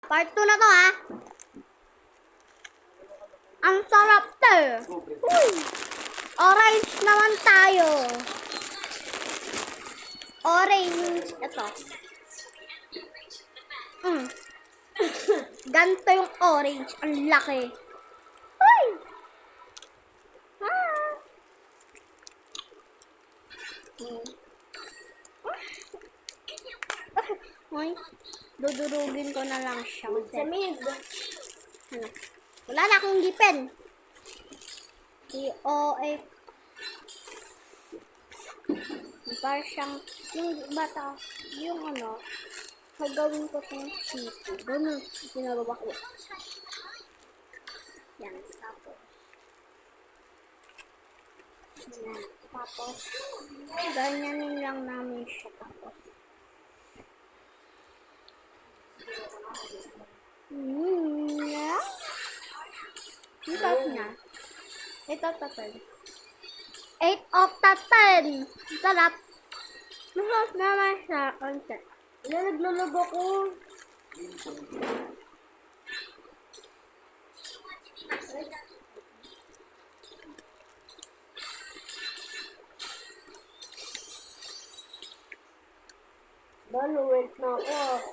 Part 2 na to, ha? Ang sarap to. Uy. Orange naman tayo. Orange. Ito. Ganito yung orange. Ang laki. Uy. Ah. Uy. Dudurugin ko na lang siya. Samid. Ano? Wala na akong gipin. O-A. Parang siyang, yung bata, yung ano, gagawin ko itong city. Ganun, pinababa ko. Yan, tapos. Yan, tapos, ganyanin lang namin siya tapos. Yeah. Ang sarap niya. Ito, 8 of the 10. Sarap. Masarap naman siya. Konti. Naglulog ako. Wait na ako.